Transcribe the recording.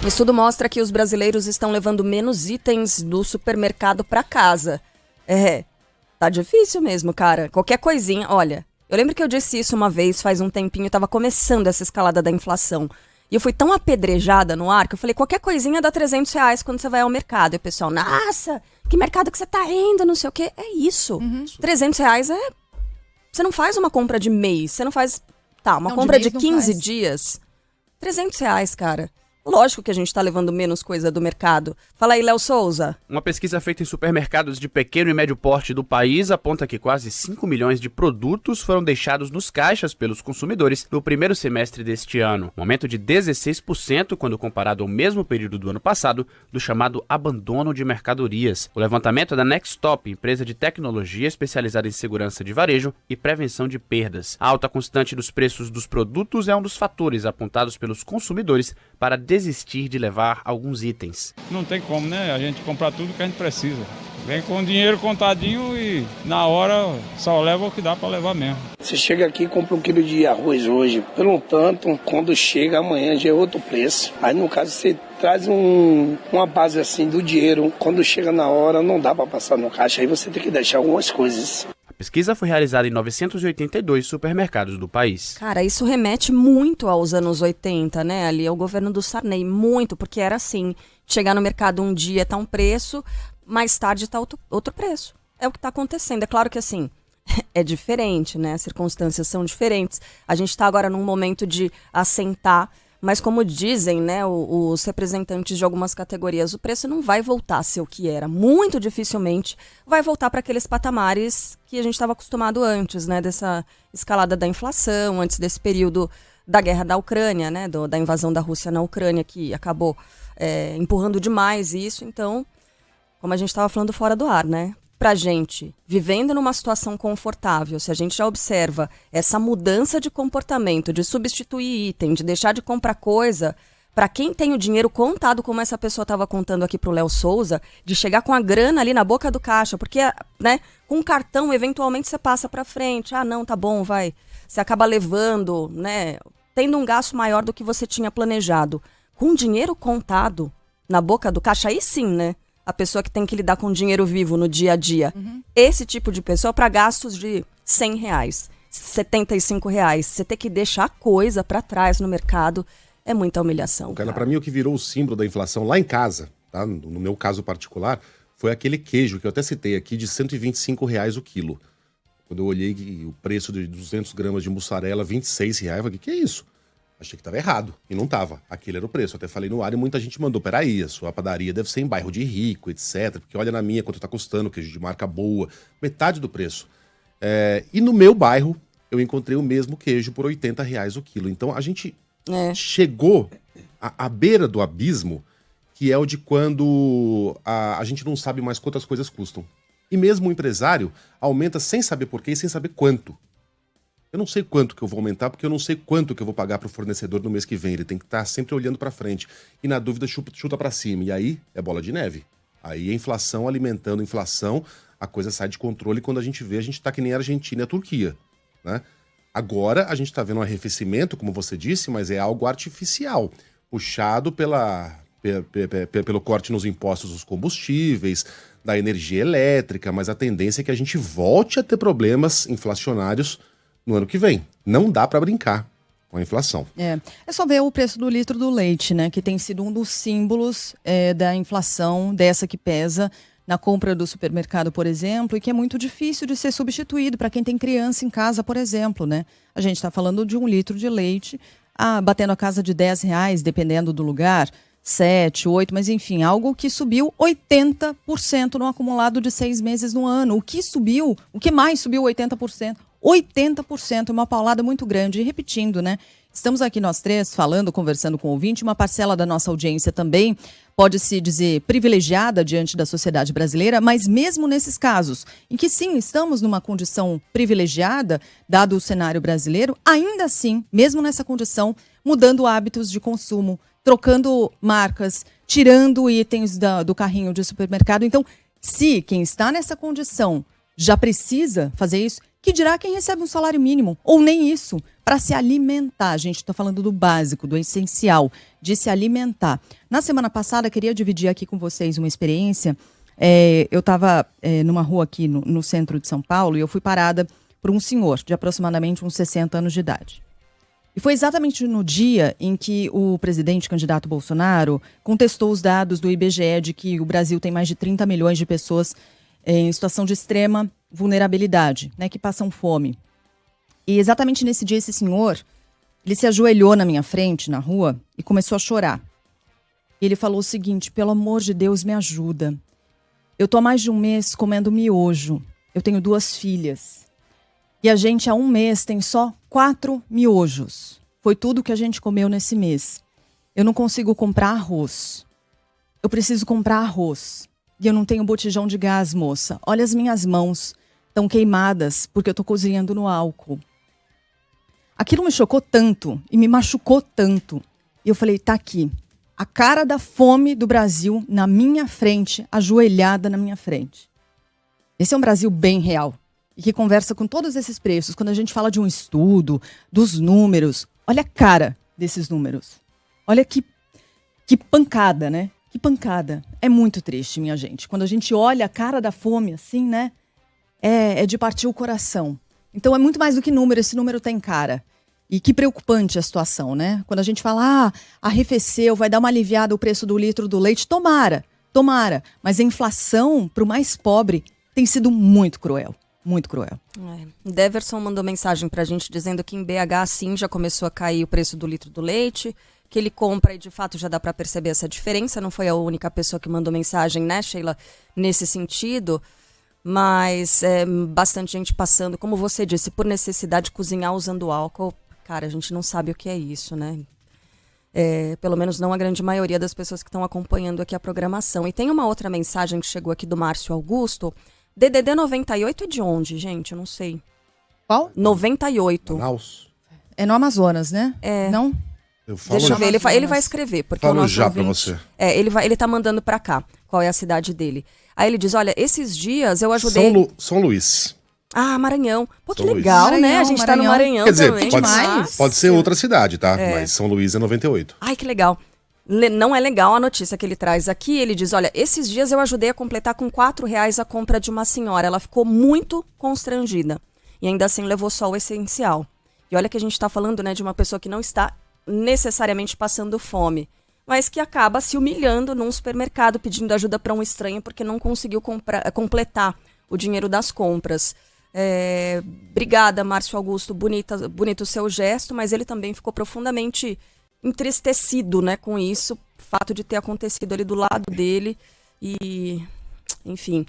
O estudo mostra que os brasileiros estão levando menos itens do supermercado para casa. Tá difícil mesmo, cara. Qualquer coisinha, olha, eu lembro que eu disse isso uma vez, faz um tempinho, tava começando essa escalada da inflação. E eu fui tão apedrejada no ar que eu falei, qualquer coisinha dá R$300 quando você vai ao mercado. E o pessoal, nossa, que mercado que você tá indo, não sei o quê. É isso. R$300 é... Você não faz uma compra de mês, você não faz... Tá, uma compra de 15 dias. R$300, cara. Lógico que a gente tá levando menos coisa do mercado. Fala aí, Léo Souza. Uma pesquisa feita em supermercados de pequeno e médio porte do país aponta que quase 5 milhões de produtos foram deixados nos caixas pelos consumidores no primeiro semestre deste ano, um aumento de 16% quando comparado ao mesmo período do ano passado, do chamado abandono de mercadorias. O levantamento é da Nextop, empresa de tecnologia especializada em segurança de varejo e prevenção de perdas. A alta constante dos preços dos produtos é um dos fatores apontados pelos consumidores para desistir de levar alguns itens. Não tem como, né? A gente comprar tudo que a gente precisa. Vem com o dinheiro contadinho e na hora só leva o que dá para levar mesmo. Você chega aqui e compra 1 quilo de arroz hoje, pelo tanto, quando chega amanhã já é outro preço. Aí no caso você traz uma base assim do dinheiro, quando chega na hora não dá para passar no caixa, aí você tem que deixar algumas coisas. A pesquisa foi realizada em 982 supermercados do país. Cara, isso remete muito aos anos 80, né? Ali é o governo do Sarney, muito, porque era assim, chegar no mercado um dia tá um preço, mais tarde tá outro preço. É o que tá acontecendo. É claro que assim, é diferente, né? As circunstâncias são diferentes. A gente tá agora num momento de assentar, mas como dizem, né, os representantes de algumas categorias, o preço não vai voltar a ser o que era. Muito dificilmente vai voltar para aqueles patamares que a gente estava acostumado antes, né, dessa escalada da inflação, antes desse período da guerra da Ucrânia, né, da invasão da Rússia na Ucrânia, que acabou empurrando demais isso. Então, como a gente estava falando fora do ar, né? Pra gente, vivendo numa situação confortável, se a gente já observa essa mudança de comportamento, de substituir item, de deixar de comprar coisa, pra quem tem o dinheiro contado, como essa pessoa estava contando aqui pro Léo Souza, de chegar com a grana ali na boca do caixa, porque, né, com um cartão, eventualmente você passa pra frente, não, tá bom, vai, você acaba levando, né, tendo um gasto maior do que você tinha planejado. Com dinheiro contado na boca do caixa, aí sim, né? A pessoa que tem que lidar com dinheiro vivo no dia a dia. Esse tipo de pessoa, para gastos de R$100, R$75, você ter que deixar coisa para trás no mercado, é muita humilhação. Carla, para mim o que virou o símbolo da inflação lá em casa, tá? No meu caso particular, foi aquele queijo que eu até citei aqui de R$125 o quilo. Quando eu olhei o preço de 200 gramas de mussarela, R$26, eu falei, que é isso? Achei que estava errado, e não estava. Aquele era o preço. Eu até falei no ar e muita gente mandou, peraí, a sua padaria deve ser em bairro de rico, etc. Porque olha na minha quanto está custando, queijo de marca boa, metade do preço. E no meu bairro, eu encontrei o mesmo queijo por R$80 o quilo. Então a gente chegou à beira do abismo, que é o de quando a gente não sabe mais quantas coisas custam. E mesmo o empresário aumenta sem saber porquê e sem saber quanto. Eu não sei quanto que eu vou aumentar, porque eu não sei quanto que eu vou pagar para o fornecedor no mês que vem. Ele tem que estar sempre olhando para frente. E na dúvida, chuta para cima. E aí é bola de neve. Aí a inflação alimentando a inflação, a coisa sai de controle. E quando a gente vê, a gente está que nem a Argentina e a Turquia, né? Agora a gente está vendo um arrefecimento, como você disse, mas é algo artificial, puxado pelo corte nos impostos dos combustíveis, da energia elétrica, mas a tendência é que a gente volte a ter problemas inflacionários no ano que vem. Não dá para brincar com a inflação. É só ver o preço do litro do leite, né? Que tem sido um dos símbolos da inflação, dessa que pesa na compra do supermercado, por exemplo, e que é muito difícil de ser substituído para quem tem criança em casa, por exemplo, né? A gente está falando de 1 litro de leite, batendo a casa de R$10, dependendo do lugar, 7, 8, mas enfim, algo que subiu 80% no acumulado de 6 meses no ano. O que mais subiu 80%? 80%, uma paulada muito grande. E repetindo, né? Estamos aqui nós três falando, conversando com o ouvinte, uma parcela da nossa audiência também pode-se dizer privilegiada diante da sociedade brasileira, mas mesmo nesses casos em que sim, estamos numa condição privilegiada, dado o cenário brasileiro, ainda assim, mesmo nessa condição, mudando hábitos de consumo, trocando marcas, tirando itens do carrinho de supermercado. Então, se quem está nessa condição já precisa fazer isso, Que dirá quem recebe um salário mínimo, ou nem isso, para se alimentar. Gente, estou falando do básico, do essencial, de se alimentar. Na semana passada, queria dividir aqui com vocês uma experiência. Eu estava numa rua aqui no centro de São Paulo e eu fui parada por um senhor de aproximadamente uns 60 anos de idade. E foi exatamente no dia em que o presidente candidato Bolsonaro contestou os dados do IBGE de que o Brasil tem mais de 30 milhões de pessoas em situação de extrema vulnerabilidade, né, que passam fome. E exatamente nesse dia esse senhor, ele se ajoelhou na minha frente, na rua, e começou a chorar. E ele falou o seguinte: pelo amor de Deus, me ajuda. Eu tô há mais de um mês comendo miojo. Eu tenho 2 filhas. E a gente há um mês tem só 4 miojos. Foi tudo que a gente comeu nesse mês. Eu não consigo comprar arroz. Eu preciso comprar arroz. E eu não tenho botijão de gás, moça. Olha as minhas mãos. Estão queimadas porque eu tô cozinhando no álcool. Aquilo me chocou tanto e me machucou tanto. E eu falei, tá aqui. A cara da fome do Brasil na minha frente, ajoelhada na minha frente. Esse é um Brasil bem real. E que conversa com todos esses preços. Quando a gente fala de um estudo, dos números, olha a cara desses números. Olha que pancada, né? Que pancada. É muito triste, minha gente. Quando a gente olha a cara da fome assim, né? É de partir o coração. Então é muito mais do que número, esse número tem cara. E que preocupante a situação, né? Quando a gente fala, arrefeceu, vai dar uma aliviada o preço do litro do leite, tomara. Mas a inflação para o mais pobre tem sido muito cruel. Muito cruel. Deverson mandou mensagem pra gente dizendo que em BH, sim, já começou a cair o preço do litro do leite, que ele compra e de fato já dá pra perceber essa diferença. Não foi a única pessoa que mandou mensagem, né, Sheila, nesse sentido, mas bastante gente passando, como você disse, por necessidade de cozinhar usando álcool. Cara, a gente não sabe o que é isso, né? Pelo menos não a grande maioria das pessoas que estão acompanhando aqui a programação. E tem uma outra mensagem que chegou aqui do Márcio Augusto. DDD 98 é de onde, gente? Eu não sei. Qual? 98. Manaus. É no Amazonas, né? Não? Deixa eu ver, ele vai escrever. Porque Falo o nosso já ouvinte, pra você. Ele tá mandando pra cá, qual é a cidade dele. Aí ele diz, olha, esses dias eu ajudei... São Luís. Maranhão. Pô, que São Luís. legal, né? A gente tá no Maranhão. Maranhão Quer dizer, também. pode ser outra cidade, tá? Mas São Luís é 98. Ai, que legal. Não é legal a notícia que ele traz aqui. Ele diz, olha, esses dias eu ajudei a completar com R$4 a compra de uma senhora. Ela ficou muito constrangida. E ainda assim levou só o essencial. E olha que a gente está falando, né, de uma pessoa que não está necessariamente passando fome, mas que acaba se humilhando num supermercado pedindo ajuda para um estranho porque não conseguiu completar o dinheiro das compras. Obrigada, Márcio Augusto. Bonito o seu gesto, mas ele também ficou profundamente entristecido, né, com isso, o fato de ter acontecido ali do lado dele e, enfim.